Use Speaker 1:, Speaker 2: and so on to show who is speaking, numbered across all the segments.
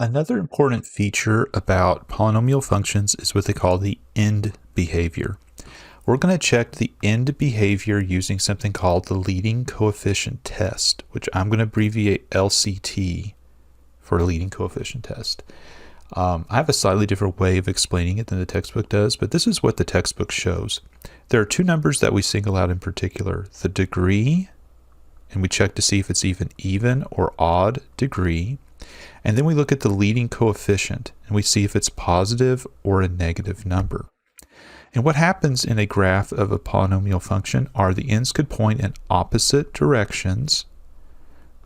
Speaker 1: Another important feature about polynomial functions is what they call the end behavior. We're going to check the end behavior using something called the leading coefficient test, which I'm going to abbreviate LCT for leading coefficient test. I have a slightly different way of explaining it than the textbook does, but this is what the textbook shows. There are two numbers that we single out in particular, the degree, and we check to see if it's even or odd degree. And then we look at the leading coefficient and we see if it's positive or a negative number. And what happens in a graph of a polynomial function are the ends could point in opposite directions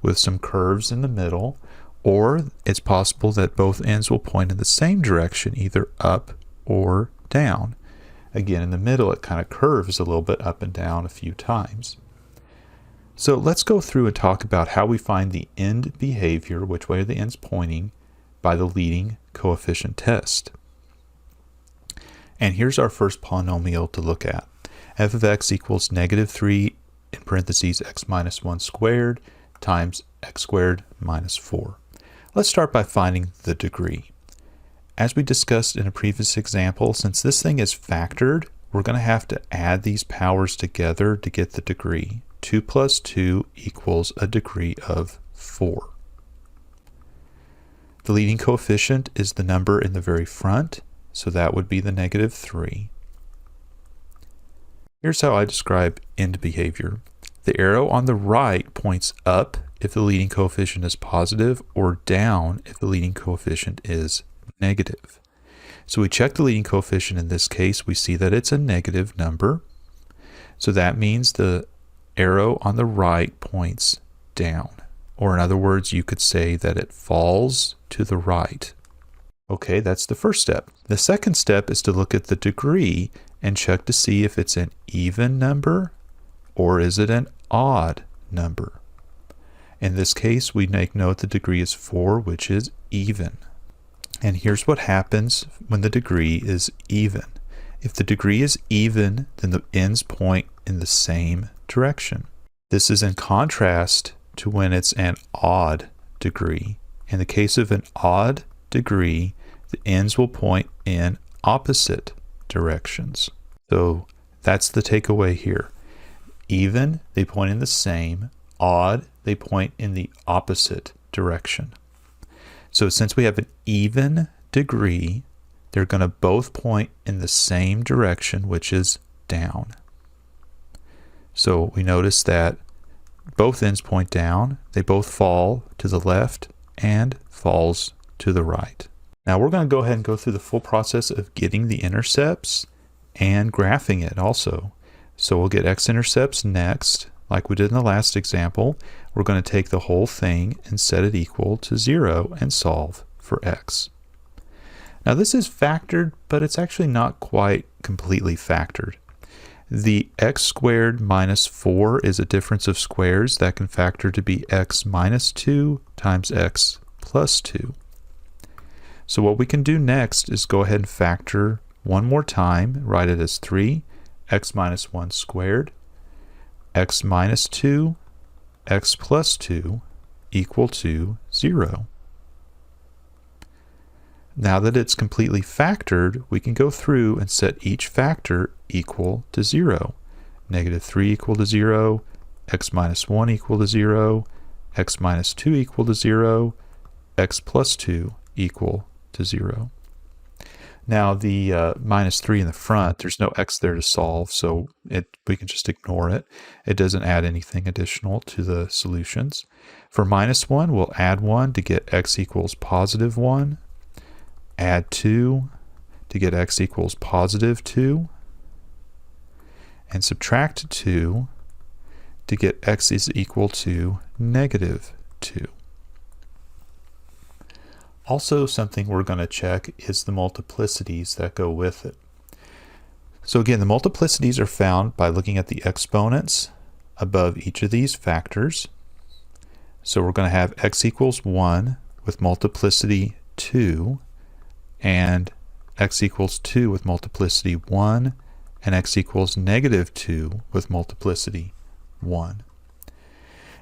Speaker 1: with some curves in the middle, or it's possible that both ends will point in the same direction, either up or down. Again, in the middle it kind of curves a little bit up and down a few times. So let's go through and talk about how we find the end behavior, which way are the ends pointing, by the leading coefficient test. And here's our first polynomial to look at. F of x equals -3 in parentheses x minus 1 squared times x squared minus 4. Let's start by finding the degree. As we discussed in a previous example, since this thing is factored, we're going to have to add these powers together to get the degree. 2 plus 2 equals a degree of 4. The leading coefficient is the number in the very front, so that would be the -3. Here's how I describe end behavior. The arrow on the right points up if the leading coefficient is positive, or down if the leading coefficient is negative. So we check the leading coefficient. In this case, we see that it's a negative number. So that means the arrow on the right points down. Or in other words, you could say that it falls to the right. Okay, that's the first step. The second step is to look at the degree and check to see if it's an even number or is it an odd number. In this case, we make note the degree is 4, which is even. And here's what happens when the degree is even. If the degree is even, then the ends point in the same direction. This is in contrast to when it's an odd degree. In the case of an odd degree, the ends will point in opposite directions. So that's the takeaway here. Even, they point in the same. Odd, they point in the opposite direction. So since we have an even degree, they're going to both point in the same direction, which is down. So we notice that both ends point down, they both fall to the left and falls to the right. Now we're going to go ahead and go through the full process of getting the intercepts and graphing it also. So we'll get x-intercepts next, like we did in the last example. We're going to take the whole thing and set it equal to 0 and solve for x. Now this is factored, but it's actually not quite completely factored. The x squared minus 4 is a difference of squares that can factor to be x minus 2 times x plus 2. So what we can do next is go ahead and factor one more time, write it as 3, x minus 1 squared, x minus 2, x plus 2 equal to 0. Now that it's completely factored, we can go through and set each factor equal to 0. -3 equal to 0, x minus 1 equal to 0, x minus 2 equal to 0, x plus 2 equal to 0. Now the -3 in the front, there's no x there to solve, so we can just ignore it. It doesn't add anything additional to the solutions. For -1, we'll add 1 to get x equals +1. Add 2 to get x equals +2. And subtract 2 to get x is equal to -2. Also, something we're going to check is the multiplicities that go with it. So again, the multiplicities are found by looking at the exponents above each of these factors. So we're going to have x equals 1 with multiplicity 2, and x equals 2 with multiplicity 1, and x equals -2 with multiplicity 1.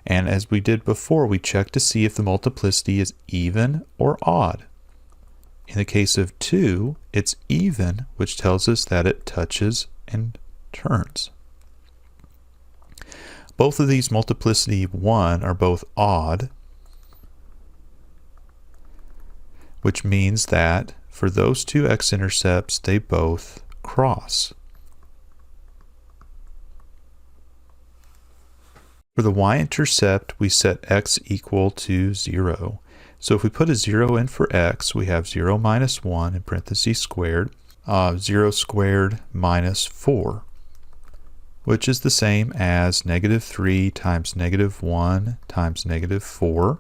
Speaker 1: And as we did before, we check to see if the multiplicity is even or odd. In the case of 2, it's even, which tells us that it touches and turns. Both of these multiplicity 1 are both odd, which means that for those two x-intercepts, they both cross. For the y-intercept, we set x equal to 0. So if we put a 0 in for x, we have 0 minus 1 in parentheses squared, 0 squared minus 4, which is the same as negative 3 times negative 1 times negative 4,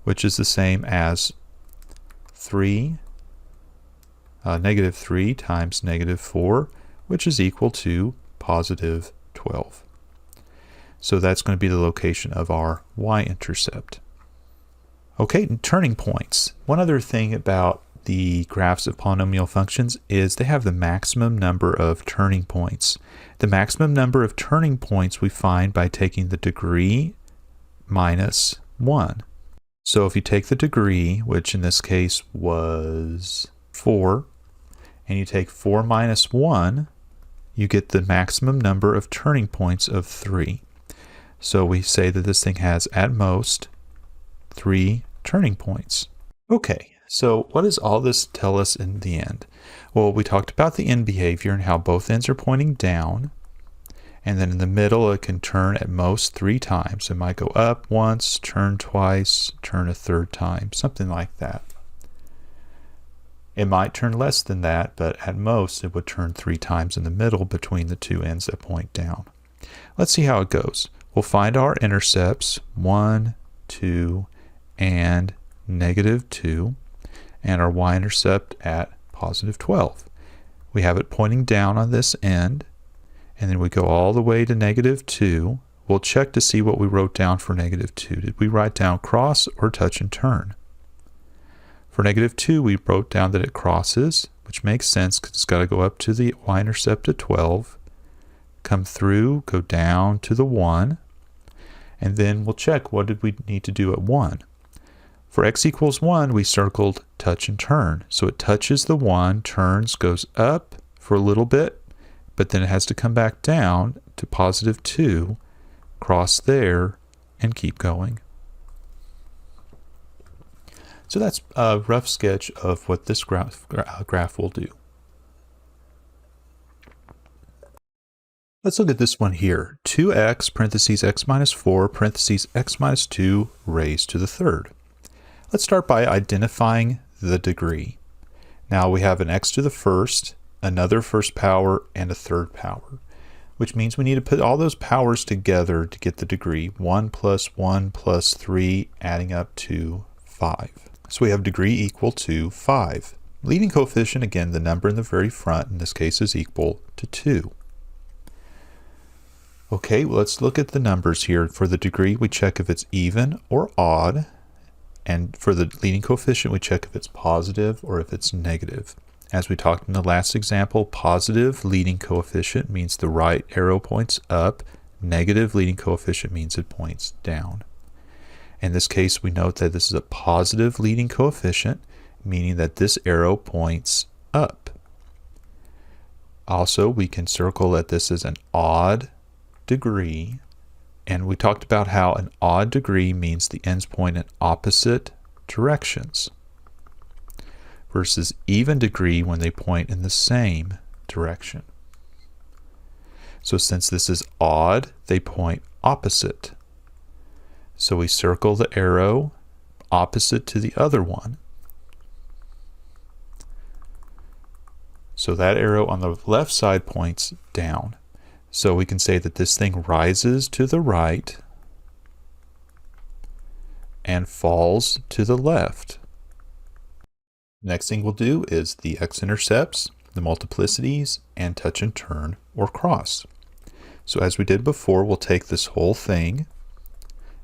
Speaker 1: which is the same as negative 3 times negative 4, which is equal to positive 12. So that's going to be the location of our y-intercept. Okay, turning points. One other thing about the graphs of polynomial functions is they have the maximum number of turning points. The maximum number of turning points we find by taking the degree minus 1. So if you take the degree, which in this case was 4, and you take 4 minus 1, you get the maximum number of turning points of 3. So we say that this thing has, at most, 3 turning points. Okay, so what does all this tell us in the end? Well, we talked about the end behavior and how both ends are pointing down. And then in the middle, it can turn at most 3 times. It might go up once, turn twice, turn a third time, something like that. It might turn less than that, but at most it would turn 3 times in the middle between the two ends that point down. Let's see how it goes. We'll find our intercepts, 1, 2, and negative 2, and our y-intercept at positive 12. We have it pointing down on this end, and then we go all the way to negative 2. We'll check to see what we wrote down for negative 2. Did we write down cross or touch and turn? For negative 2, we wrote down that it crosses, which makes sense because it's got to go up to the y-intercept at 12, come through, go down to the 1, and then we'll check what did we need to do at 1. For x equals 1, we circled touch and turn. So it touches the 1, turns, goes up for a little bit, but then it has to come back down to positive 2, cross there, and keep going. So that's a rough sketch of what this graph will do. Let's look at this one here. 2x parentheses x minus 4 parentheses x minus 2 raised to the third. Let's start by identifying the degree. Now we have an x to the first, another first power, and a third power, which means we need to put all those powers together to get the degree. 1 plus 1 plus 3, adding up to 5. So we have degree equal to 5. Leading coefficient, again, the number in the very front, in this case, is equal to 2. Okay, well, let's look at the numbers here. For the degree, we check if it's even or odd. And for the leading coefficient, we check if it's positive or if it's negative. As we talked in the last example, positive leading coefficient means the right arrow points up. Negative leading coefficient means it points down. In this case, we note that this is a positive leading coefficient, meaning that this arrow points up. Also, we can circle that this is an odd degree, and we talked about how an odd degree means the ends point in opposite directions versus even degree when they point in the same direction. So since this is odd, they point opposite. So we circle the arrow opposite to the other one. So that arrow on the left side points down. So we can say that this thing rises to the right and falls to the left. Next thing we'll do is the x-intercepts, the multiplicities, and touch and turn or cross. So as we did before, we'll take this whole thing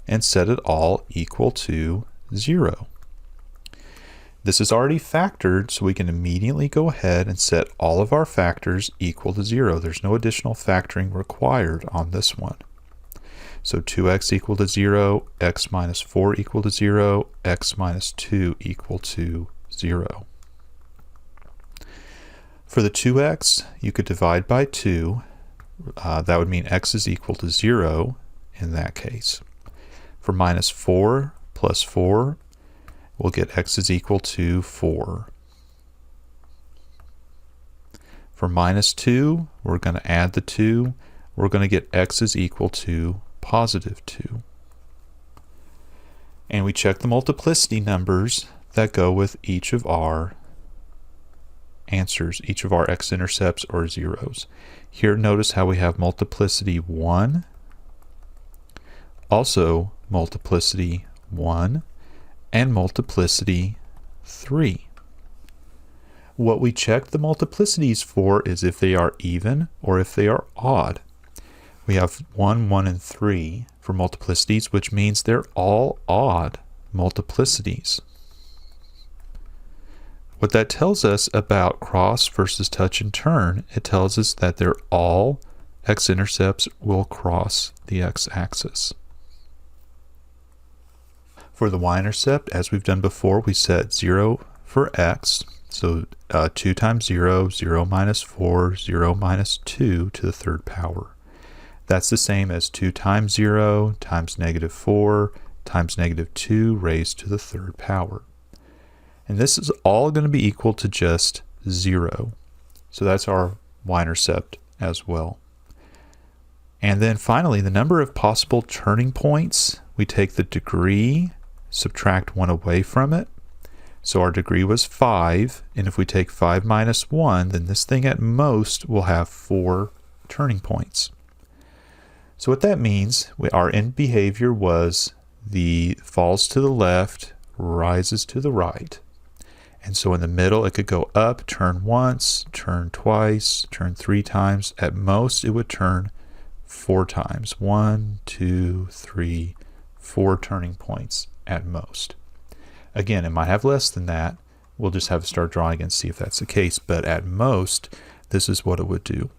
Speaker 1: and set it all equal to 0. This is already factored, so we can immediately go ahead and set all of our factors equal to 0. There's no additional factoring required on this one. So 2x equal to 0, x minus 4 equal to 0, x minus 2 equal to 0. For the 2x, you could divide by 2. That would mean x is equal to 0 in that case. For minus 4 plus 4, we'll get x is equal to 4. For minus 2, we're going to add the 2. We're going to get x is equal to positive 2. And we check the multiplicity numbers that go with each of our answers, each of our x-intercepts or zeros. Here, notice how we have multiplicity 1, also multiplicity 1, and multiplicity 3. What we check the multiplicities for is if they are even or if they are odd. We have 1, 1, and 3 for multiplicities, which means they're all odd multiplicities. What that tells us about cross versus touch and turn, it tells us that they're all x-intercepts will cross the x-axis. For the y-intercept, as we've done before, we set 0 for x. So 2 times 0, 0 minus 4, 0 minus 2 to the third power. That's the same as 2 times 0 times negative 4 times negative 2 raised to the third power. And this is all going to be equal to just 0. So that's our y-intercept as well. And then finally, the number of possible turning points, we take the degree, subtract 1 away from it. So our degree was 5, and if we take 5 minus 1, then this thing at most will have 4 turning points. So what that means, our end behavior was the falls to the left, rises to the right. And so in the middle, it could go up, turn once, turn twice, turn 3 times. At most, it would turn 4 times. 1, 2, 3, 4 turning points at most. Again, it might have less than that. We'll just have to start drawing and see if that's the case. But at most, this is what it would do.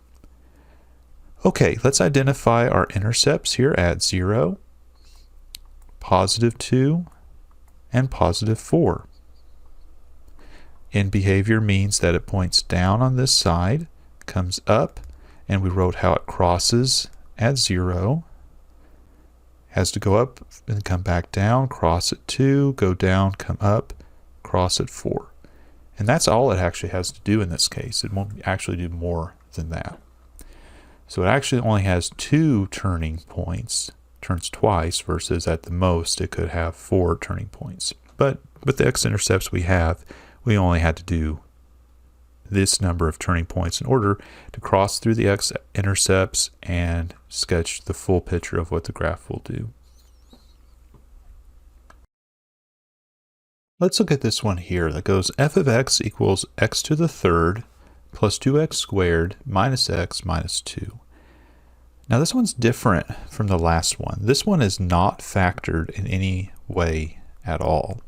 Speaker 1: Okay, let's identify our intercepts here at 0, positive 2, and positive 4. End behavior means that it points down on this side, comes up, and we wrote how it crosses at 0. Has to go up and come back down, cross at 2, go down, come up, cross at 4. And that's all it actually has to do in this case. It won't actually do more than that. So it actually only has 2 turning points, turns twice, versus at the most it could have 4 turning points. But with the x-intercepts we have, we only had to do this number of turning points in order to cross through the x-intercepts and sketch the full picture of what the graph will do. Let's look at this one here that goes f of x equals x to the third plus 2x squared minus x minus 2. Now this one's different from the last one. This one is not factored in any way at all.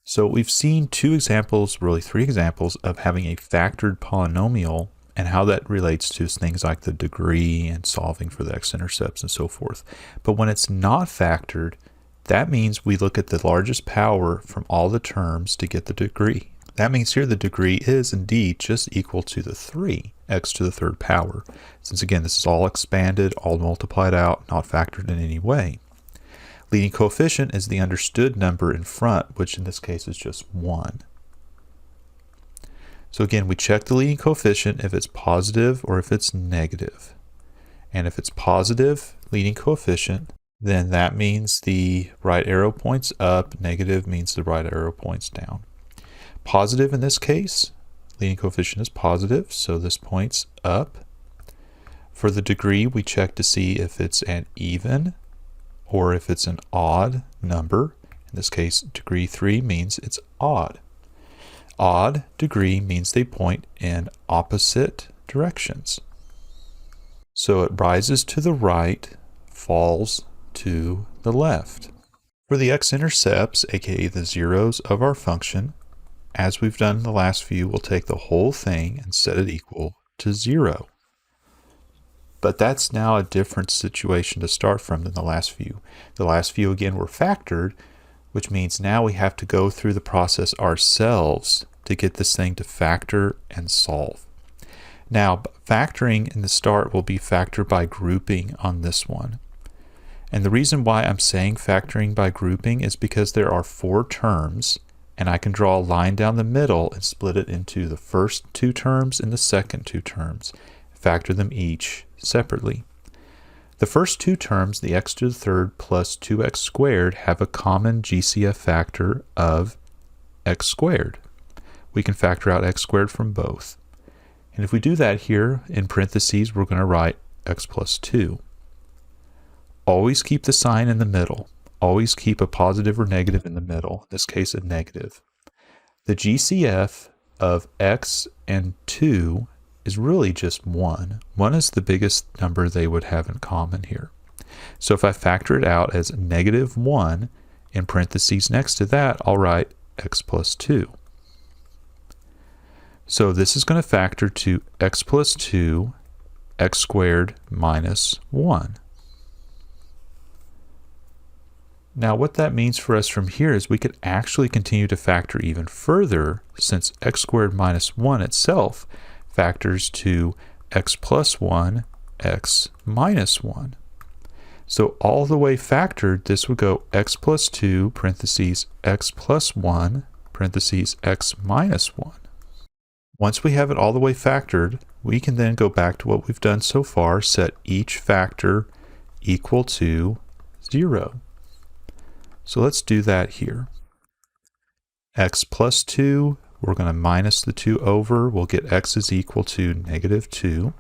Speaker 1: So we've seen 2 examples, really 3 examples, of having a factored polynomial and how that relates to things like the degree and solving for the x-intercepts and so forth. But when it's not factored, that means we look at the largest power from all the terms to get the degree. That means here the degree is indeed just equal to the 3, x to the third power. Since again, this is all expanded, all multiplied out, not factored in any way. Leading coefficient is the understood number in front, which in this case is just 1. So again, we check the leading coefficient if it's positive or if it's negative. And if it's positive leading coefficient, then that means the right arrow points up, negative means the right arrow points down. Positive in this case, leading coefficient is positive, so this points up. For the degree, we check to see if it's an even or if it's an odd number. In this case, degree 3 means it's odd. Odd degree means they point in opposite directions. So it rises to the right, falls to the left. For the x-intercepts, aka the zeros of our function, as we've done in the last few, we'll take the whole thing and set it equal to 0. but that's now a different situation to start from than the last few. The last few, again, were factored, which means now we have to go through the process ourselves to get this thing to factor and solve. Now, factoring in the start will be factor by grouping on this one. And the reason why I'm saying factoring by grouping is because there are 4 terms, and I can draw a line down the middle and split it into the first 2 terms and the second 2 terms. Factor them each separately. The first 2 terms, the x to the third plus 2x squared, have a common GCF factor of x squared. We can factor out x squared from both. And if we do that here, in parentheses, we're going to write x plus 2. Always keep the sign in the middle. Always keep a positive or negative in the middle, in this case a negative. The GCF of x and 2 is really just 1. 1 is the biggest number they would have in common here. So if I factor it out as -1, in parentheses next to that, I'll write x plus 2. So this is going to factor to x plus 2, x squared minus 1. Now what that means for us from here is we could actually continue to factor even further, since x squared minus 1 itself factors to x plus 1, x minus 1. So all the way factored, this would go x plus 2, parentheses, x plus 1, parentheses, x minus 1. Once we have it all the way factored, we can then go back to what we've done so far, set each factor equal to 0. So let's do that here. X plus 2, we're going to minus the 2 over. We'll get x is equal to -2.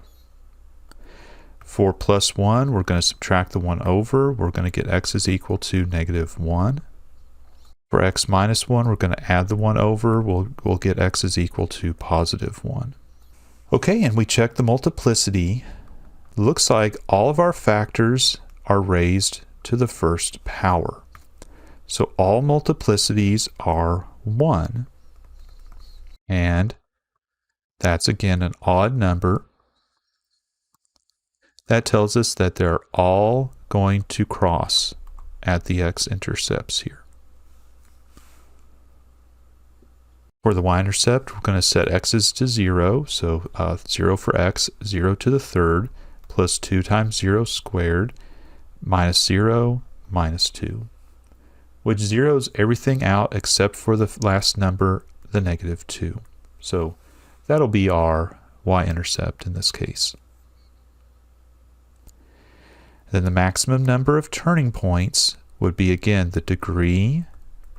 Speaker 1: 4 plus 1, we're going to subtract the 1 over. We're going to get x is equal to -1. For x minus 1, we're going to add the 1 over. We'll get x is equal to +1. Okay, and we check the multiplicity. Looks like all of our factors are raised to the first power. So all multiplicities are 1. And that's again an odd number. That tells us that they're all going to cross at the x-intercepts here. For the y-intercept, we're going to set x's to 0. So 0 for x, 0 to the third, plus 2 times 0 squared, minus 0, minus 2. Which zeroes everything out except for the last number, the -2. So that'll be our y-intercept in this case. Then the maximum number of turning points would be, again, the degree.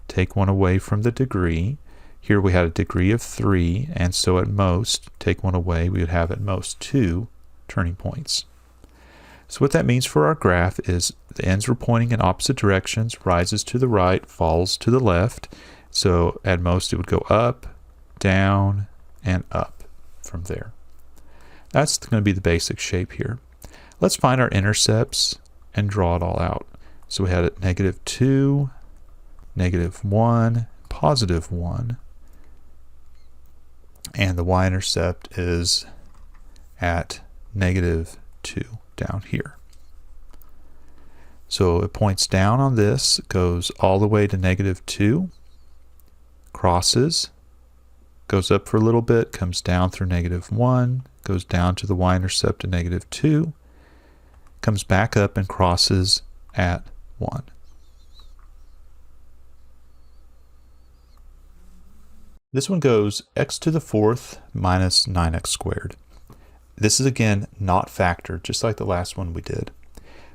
Speaker 1: Take 1 away from the degree. Here we had a degree of 3, and so at most, take 1 away, we would have at most 2 turning points. So what that means for our graph is the ends were pointing in opposite directions, rises to the right, falls to the left. So at most it would go up, down, and up from there. That's going to be the basic shape here. Let's find our intercepts and draw it all out. So we had it -2, -1, +1, and the y-intercept is at -2. Down here. So it points down on this, goes all the way to -2, crosses, goes up for a little bit, comes down through -1, goes down to the y-intercept at -2, comes back up and crosses at 1. This one goes x to the fourth minus 9x squared. This is again not factored, just like the last one we did.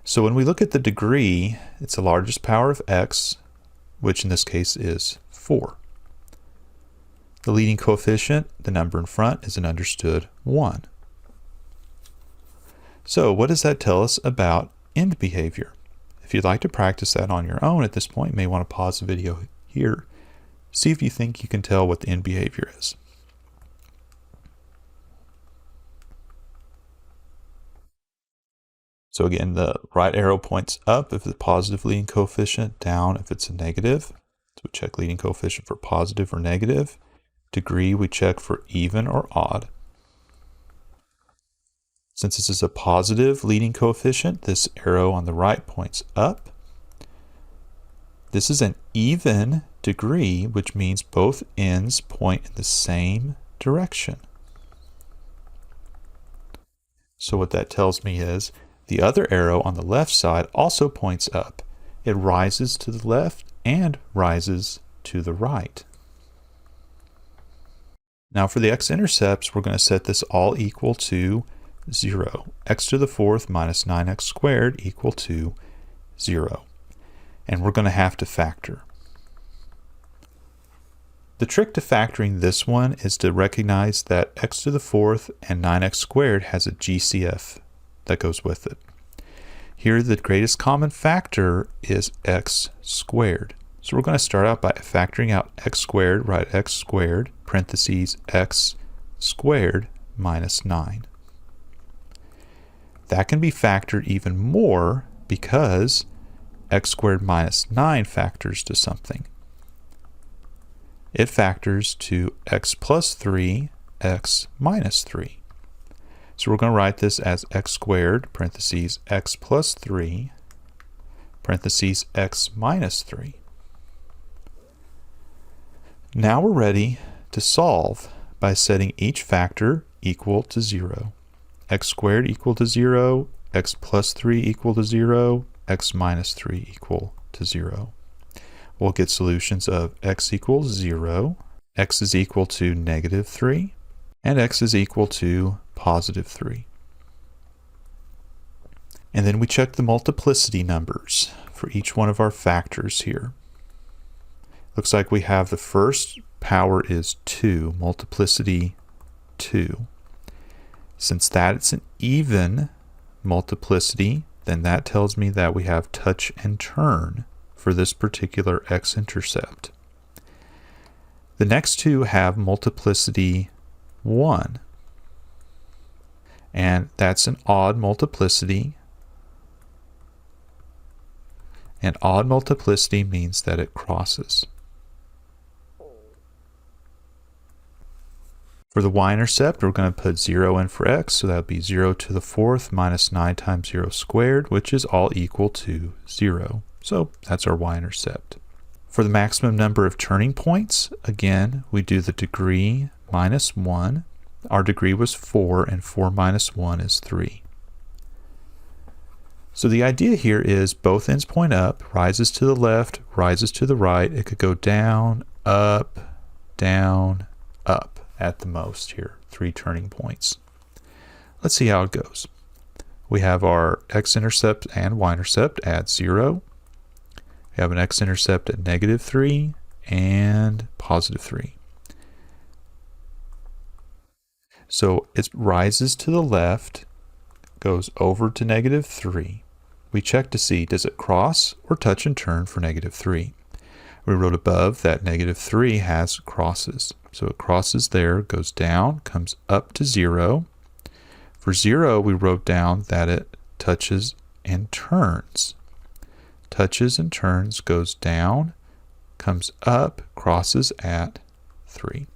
Speaker 1: So when we look at the degree, it's the largest power of x, which in this case is 4. The leading coefficient, the number in front, is an understood 1. So what does that tell us about end behavior? If you'd like to practice that on your own at this point, you may want to pause the video here. See if you think you can tell what the end behavior is. So again, the right arrow points up if it's a positive leading coefficient, down if it's a negative. So we check leading coefficient for positive or negative. Degree we check for even or odd. Since this is a positive leading coefficient, this arrow on the right points up. This is an even degree, which means both ends point in the same direction. So what that tells me is the other arrow on the left side also points up. It rises to the left and rises to the right. Now for the x-intercepts, we're going to set this all equal to 0. X to the fourth minus 9x squared equal to 0. And we're going to have to factor. The trick to factoring this one is to recognize that x to the fourth and 9x squared has a GCF that goes with it. Here the greatest common factor is x squared. So we're going to start out by factoring out x squared, write x squared, parentheses x squared minus 9. That can be factored even more because x squared minus 9 factors to something. It factors to x plus 3, x minus 3. So we're going to write this as x squared, parentheses x plus 3, parentheses x minus 3. Now we're ready to solve by setting each factor equal to 0. X squared equal to 0, x plus 3 equal to 0, x minus 3 equal to 0. We'll get solutions of x equals 0, x is equal to negative 3, and x is equal to positive 3. And then we check the multiplicity numbers for each one of our factors here. Looks like we have the first power is 2, multiplicity 2. Since that's an even multiplicity, then that tells me that we have touch and turn for this particular x-intercept. The next two have multiplicity 1, and that's an odd multiplicity. And odd multiplicity means that it crosses. For the y-intercept, we're going to put 0 in for x, so that would be 0 to the fourth minus 9 times 0 squared, which is all equal to 0. So that's our y-intercept. For the maximum number of turning points, again, we do the degree minus 1. Our degree was 4, and 4 minus 1 is 3. So the idea here is both ends point up, rises to the left, rises to the right. It could go down, up, at the most here, 3 turning points. Let's see how it goes. We have our x-intercept and y-intercept at 0. We have an x-intercept at negative 3 and positive 3. So it rises to the left, goes over to negative 3. We check to see, does it cross or touch and turn for negative 3? We wrote above that negative 3 has crosses. So it crosses there, goes down, comes up to 0. For 0, we wrote down that it touches and turns. Touches and turns, goes down, comes up, crosses at 3.